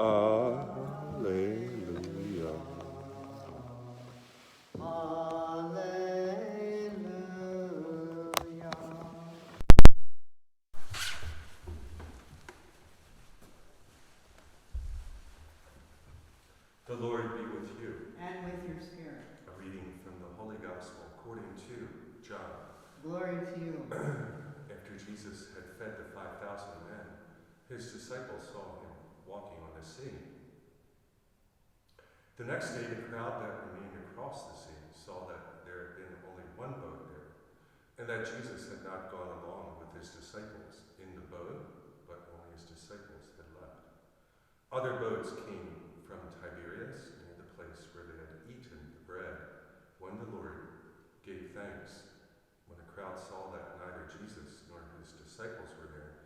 Alleluia. Alleluia. The Lord be with you. And with your spirit. A reading from the Holy Gospel according to John. Glory to you. After Jesus had fed the 5,000 men, his disciples saw him walking on the sea. The next day, the crowd that remained across the sea saw that there had been only one boat there, and that Jesus had not gone along with his disciples in the boat, but only his disciples had left. Other boats came from Tiberias, near the place where they had eaten the bread, when the Lord gave thanks. When the crowd saw that neither Jesus nor his disciples were there,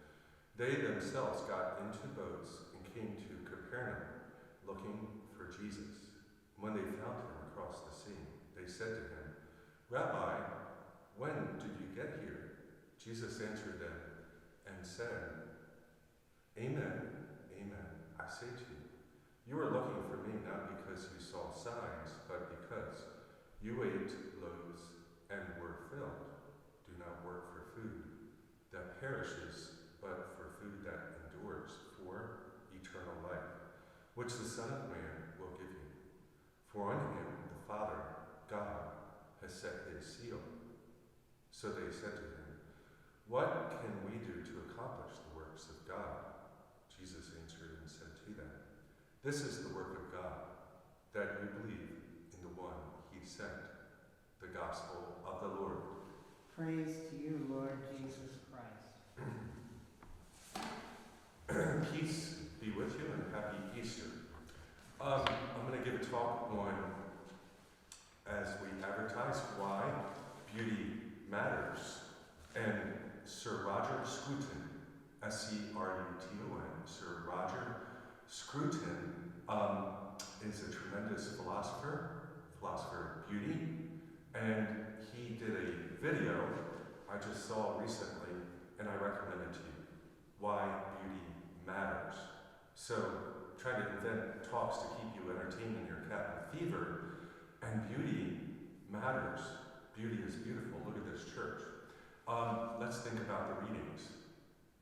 they themselves got into boats and came to Capernaum, looking for Jesus. When they found him across the sea, they said to him, "Rabbi, when did you get here?" Jesus answered them and said, "Amen, amen, I say to you, you are looking for me not because you saw signs, but because you ate loaves and were filled. Do not work for food that perishes, but for food that endures for eternal life, which the Son of Man will give you. For on him the Father, God, has set his seal." So they said to him, "What can we do to accomplish the works of God?" Jesus answered and said to them, "This is the work of God, that you believe in the one he sent." The Gospel of the Lord. Praise to you, Lord Jesus Christ. Peace be with you and happy Easter. I'm going to give a talk on, as we advertise, why beauty matters. And Sir Roger Scruton, S-C-R-U-T-O-N, Sir Roger Scruton is a tremendous philosopher of beauty, and he did a video I just saw recently, and I recommend it to you, why beauty matters. So, trying to invent talks to keep you entertained in your cabin fever, and beauty matters. Beauty is beautiful. Look at this church. Let's think about the readings.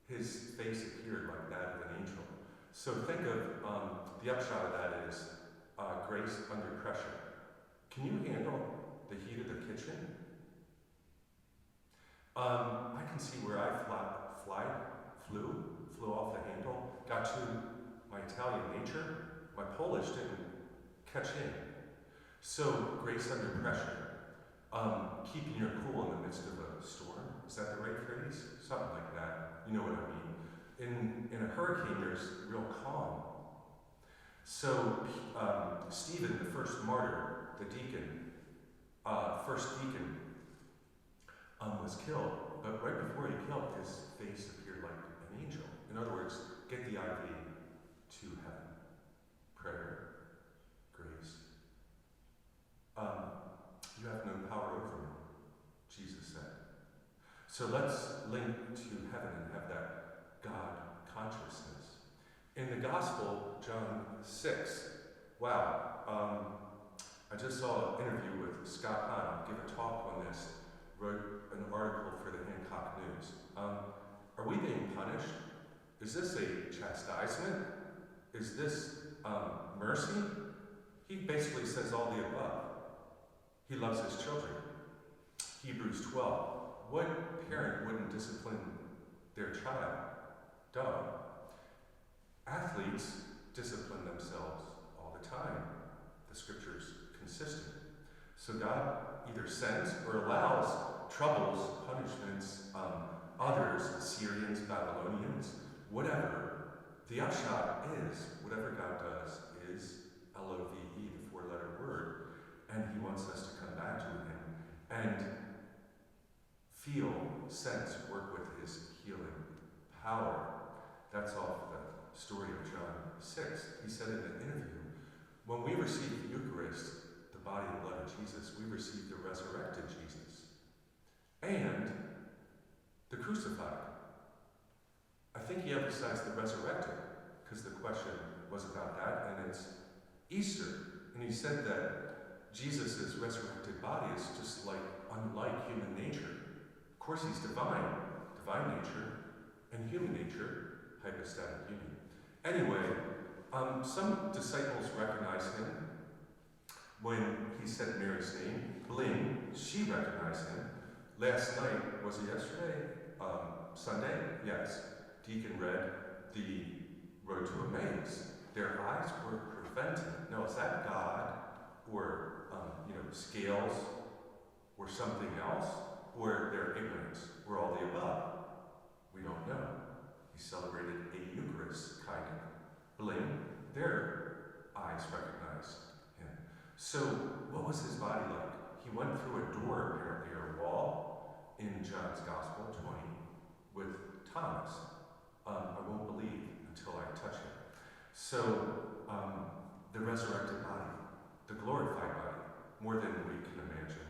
His face appeared like that of an angel. So think of, the upshot of that is grace under pressure. Can you handle the heat of the kitchen? I can see where I flew off the handle, got to my Italian nature. My Polish didn't catch in. So grace under pressure. Keeping your cool in the midst of a storm. Is that the right phrase? Something like that. You know what I mean. In a hurricane, there's real calm. So Stephen, the first martyr, the deacon, first deacon, was killed. But right before he killed, his face appeared like an angel. In other words, get the IV to heaven. Prayer, grace. You have no power over me, Jesus said. So let's link to heaven and have that God consciousness. In the Gospel, John 6, wow, I just saw an interview with Scott Hahn give a talk on this, wrote an article for the Hancock News. Are we being punished? Is this a chastisement? Is this mercy? He basically says all the above. He loves his children. Hebrews 12. What parent wouldn't discipline their child? Duh. Athletes discipline themselves all the time. The scripture's consistent. So God either sends or allows troubles, punishments, others, Assyrians, Babylonians, whatever. The upshot is, whatever God does is L-O-V-E, the four-letter word, and he wants us to come back to him and feel, sense, work with his healing power. That's off the story of John 6. He said in an interview, when we receive the Eucharist, the body and blood of Jesus, we receive the resurrected Jesus and the crucified. I think he emphasized the resurrected because the question was about that, and it's Easter. And he said that Jesus' resurrected body is just like unlike human nature. Of course, he's divine nature, and human nature, hypostatic union. Anyway, some disciples recognized him when he said Mary's name. Bling, she recognized him. Last night, was it yesterday? Sunday? Yes. Deacon read the Road to Emmaus. Their eyes were prevented. Now, is that God, or scales, or something else, or their ignorance, or all the above? We don't know. He celebrated a Eucharist, kind of. Bling, their eyes recognized him. So, what was his body like? He went through a door, apparently, or a wall, in John's Gospel 20, with Thomas. I won't believe until I touch him. So, the resurrected body, the glorified body, more than we can imagine.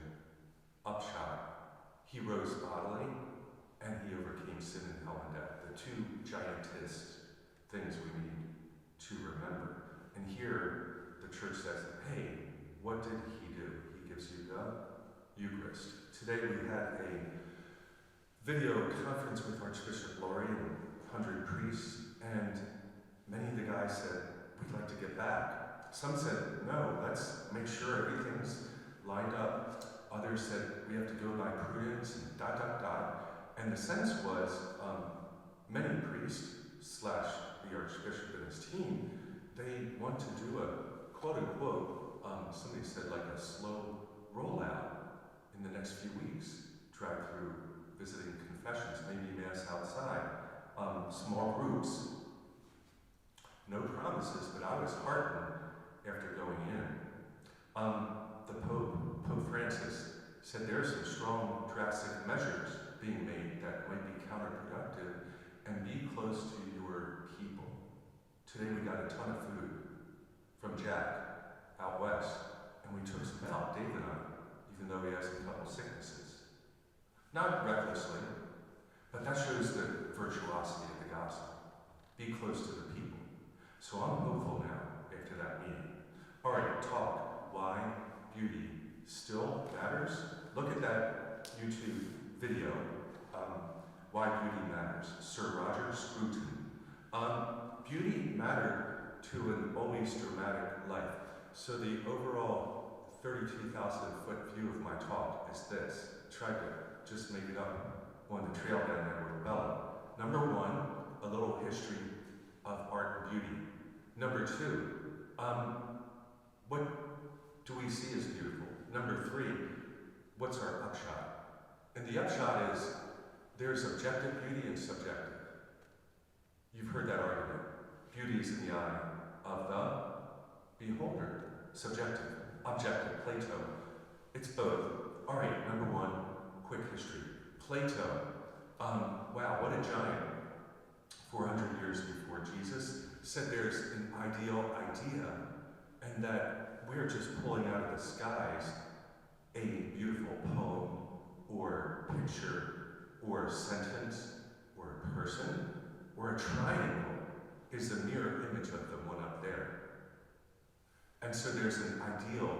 Upshot, he rose bodily, and he overcame sin and hell and death, the two giantest things we need to remember. And here, the church says, hey, what did he do? He gives you the Eucharist. Today we had a video conference with Archbishop Laurie and 100 priests, and many of the guys said, we'd like to get back. Some said, no, let's make sure everything's lined up. Others said, we have to go by prudence and ... And the sense was, many priests / the Archbishop and his team, they want to do a quote-unquote, somebody said like a slow rollout in the next few weeks. Drive through visiting confessions, maybe Mass outside, small groups. No promises, but I was heartened after going in. The Pope Francis, said there are some strong, drastic measures being made that might be counterproductive, and be close to your people. Today we got a ton of food from Jack out west, and we took some out, David and I, even though he has a couple sicknesses. Not recklessly, but that shows the virtuosity of the gospel. Be close to the people. So I'm hopeful now after that meeting. All right, talk. Why beauty still matters? Look at that YouTube video, Why Beauty Matters, Sir Roger Scruton. Beauty mattered to an always dramatic life. So the overall 32,000-foot view of my talk is this. I tried to just make it up on the trail down there with Bella. Number one, a little history of art and beauty. Number two, what do we see as beautiful? Number three, what's our upshot? And the upshot is there's objective beauty and subjective. You've heard that argument. Beauty is in the eye of the beholder. Subjective. Objective. Plato. It's both. All right, number one, quick history. Plato. Wow, what a giant. 400 years before Jesus said there's an ideal idea, and that we're just pulling out of the skies a beautiful poem or picture or sentence or a person or a triangle is the mirror image of the one up there. And so there's an ideal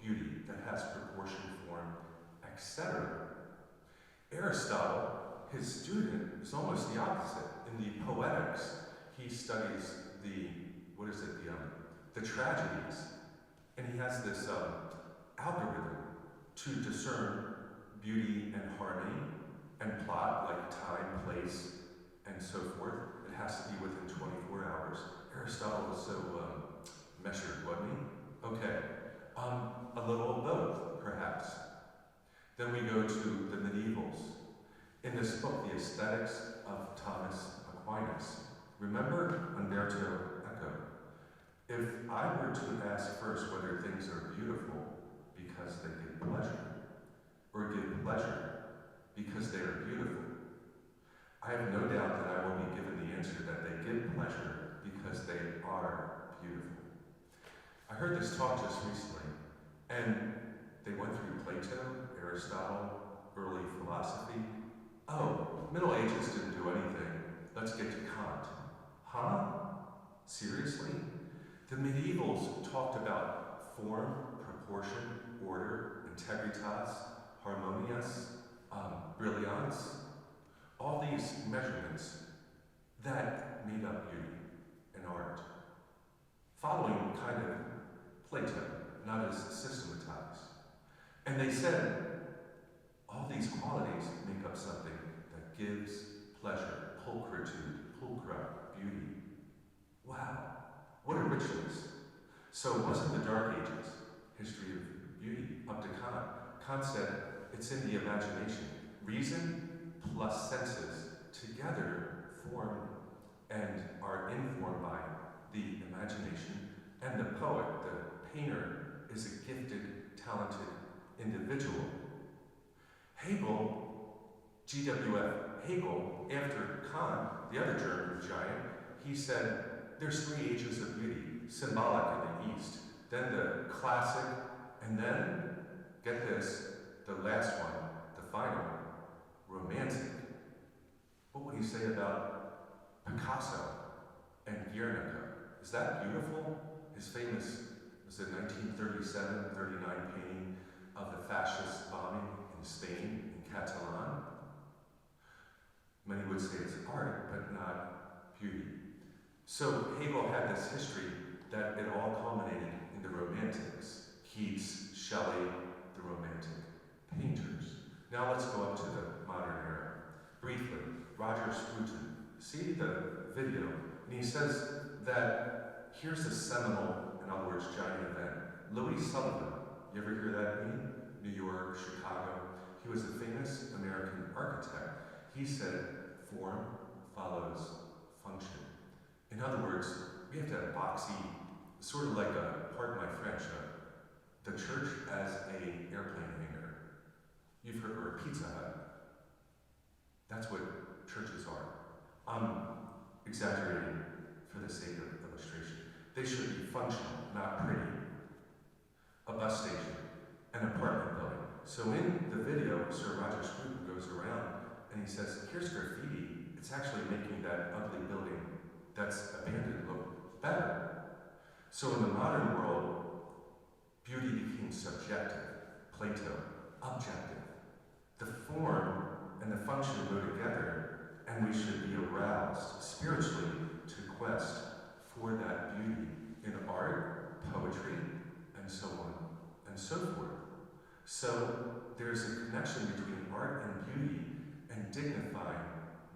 beauty that has proportion, form, etc. Aristotle, his student, is almost the opposite. In the Poetics, he studies the tragedies, and he has this algorithm to discern beauty and harmony and plot, like time, place, and so forth. It has to be within 24 hours. Aristotle was so measured, wasn't he? Okay. A little of both, perhaps. Then we go to the medievals. In this book, The Aesthetics of Thomas Aquinas, remember Umberto Eco. If I were to ask first whether things are beautiful because they give pleasure, or give pleasure because they are beautiful, I have no doubt that I will be given the answer that they give pleasure because they are beautiful. I heard this talk just recently, and they went through Plato, Aristotle, early philosophy. Oh, Middle Ages didn't do anything. Let's get to Kant. Huh? Seriously? The medievals talked about form, proportion, order, integritas, harmonias, brilliance, all these measurements that made up beauty and art, following kind of Plato, not as systematized. And they said, all these qualities make up something that gives pleasure, pulchritude, pulchra, beauty. Wow, what a richness. So it wasn't the Dark Ages, history of beauty, up to Kant. Kant said it's in the imagination. Reason plus senses together form and are informed by the imagination. And the poet, the painter, is a gifted, talented individual. Hegel, G.W.F. Hegel, after Kant, the other German giant, he said there's 3 ages of beauty, symbolic in the East, then the classic, and then, get this, the last one, the final, romantic. What would he say about Picasso and Guernica? Is that beautiful? His famous, was it 1937-39 painting of the fascist bombing in Spain, in Catalan? Many would say it's art, but not beauty. So Hegel had this history that it all culminated in the Romantics. Keats, Shelley, the Romantic painters. Now let's go up to the modern era. Briefly, Roger Scruton. See the video? And he says that here's a seminal, in other words, giant event. Louis Sullivan, you ever hear that name? New York, Chicago. He was a famous American architect. He said, form follows function. In other words, we have to have boxy, sort of like pardon my French, the church as an airplane hangar. You've heard, or a Pizza Hut. That's what churches are. I'm exaggerating for the sake of illustration. They should be functional, not pretty. A bus station, an apartment building. So in the video, Sir Roger Scruton goes around and he says, here's graffiti. It's actually making that ugly building that's abandoned look better. So in the modern world, beauty became subjective, Plato, objective. The form and the function go together, and we should be aroused spiritually to quest for that beauty in art, poetry, and so on and so forth. So there's a connection between art and beauty and dignifying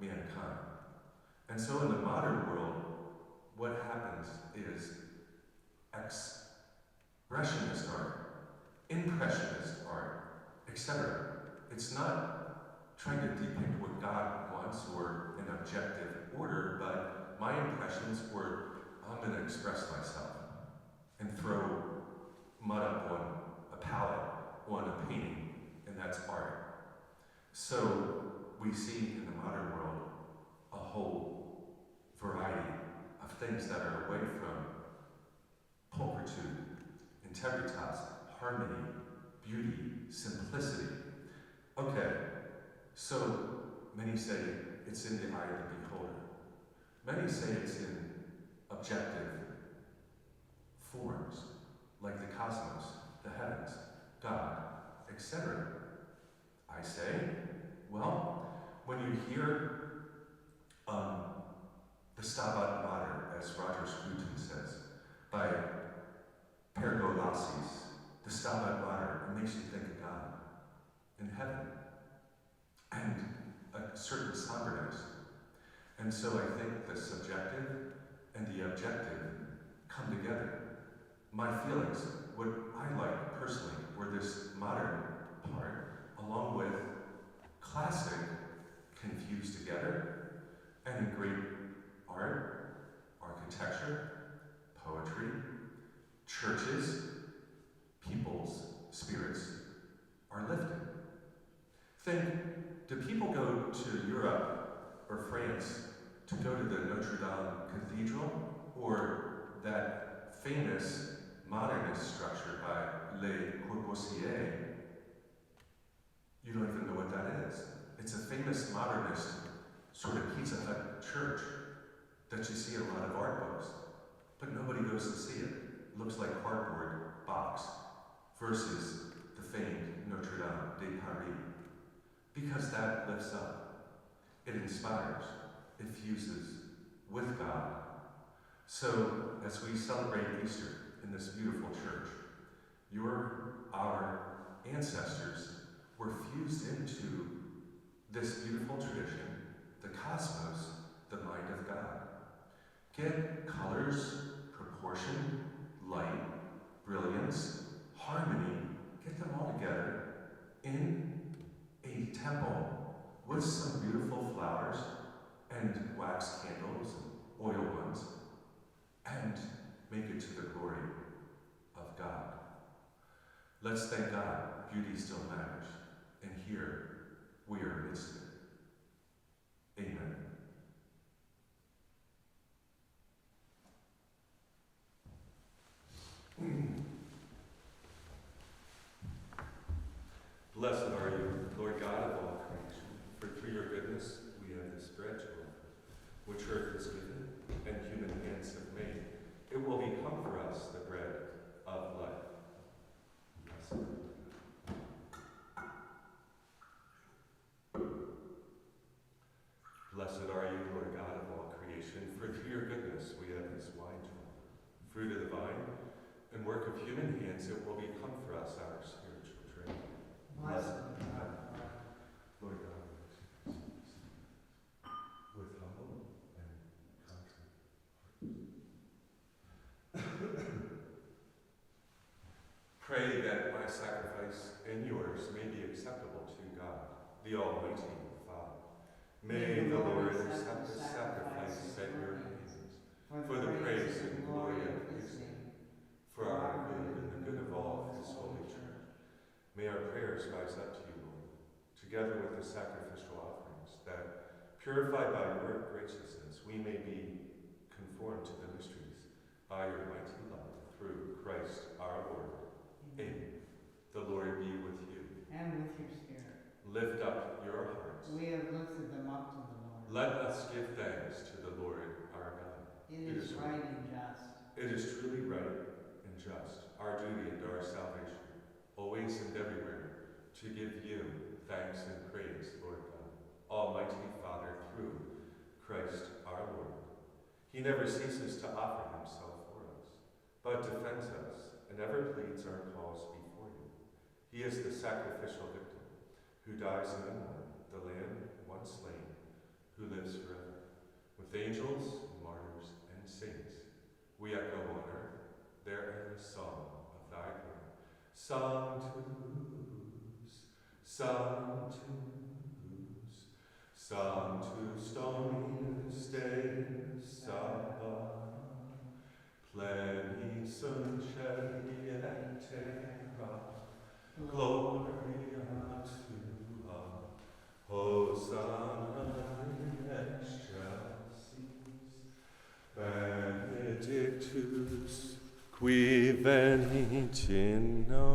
mankind. And so in the modern world, what happens is expressionist art, impressionist art, etc. It's not trying to depict what God wants or an objective order, but my impressions were, I'm going to express myself and throw mud up on a palette, on a painting, and that's art. So we see in the modern world a whole variety of things that are away from pulchritude, integritas, harmony, beauty, simplicity. Okay, so many say it's in the eye of the beholder. Many say it's in objective forms, like the cosmos, the heavens, God, etc. I say, well, when you hear the Stabat Mater, as Roger Scruton says, by Pergolasis, the Stabat Mater, it makes you think of God in heaven and a certain somberness. And so I think the subjective and the objective come together. My feelings, what I like personally, were this modern part, along with classic confused together, and great art, architecture, poetry, churches, people's spirits are lifted. Think, do people go to Europe or France to go to the Notre Dame Cathedral, or that famous modernist structure by Le Corbusier? You don't even know what that is. It's a famous modernist sort of Pizza Hut church that you see in a lot of art books. but nobody goes to see it. It looks like cardboard box versus the famed Notre Dame de Paris. Because that lifts up, it inspires, it fuses with God. So as we celebrate Easter in this beautiful church, our ancestors were fused into this beautiful tradition, the cosmos, the mind of God. Get colors, proportion, light, brilliance, harmony, get them all together in a temple with some beautiful flowers and wax candles and oil ones, and make it to the glory of God. Let's thank God, beauty still matters, and here we are amidst it. Amen. Blessed are you, Lord God of all creation, for through your goodness we have this bread to offer, which earth has given and human hands have made. It will become for us the bread of life. Blessed. Blessed are you, Lord God of all creation, for through your goodness we have this wine to offer, fruit of the vine and work of human hands. It will become for us our spiritual drink. Blessed God, Lord God, with humble and contrite hearts. Pray that my sacrifice and yours may be acceptable to God, the Almighty Father. May the Lord accept the sacrifice at your hands, for the praise and glory of his name, for our good and the good of all his holy church. May our prayers rise up to you, Lord, together with the sacrificial offerings, that, purified by your graciousness, we may be conformed to the mysteries by your mighty love, through Christ our Lord. Amen. The Lord be with you. And with your spirit. Lift up your hearts. We have lifted them up to the Lord. Let us give thanks to the Lord our God. It is right and just. It is truly right and just, our duty and our salvation, always and everywhere, to give you thanks and praise, Lord God, Almighty Father, through Christ our Lord. He never ceases to offer himself for us, but defends us and ever pleads our cause before you. He is the sacrificial victim, who dies no more, the Lamb once slain, who lives forever. With angels, martyrs, and saints, we echo on earth their endless song of thy glory. Sanctus, Sanctus, Sanctus Dominus Deus Sabaoth, pleni sunt caeli et terra, gloria tua, Hosanna in excelsis, benedictus qui venit in nomine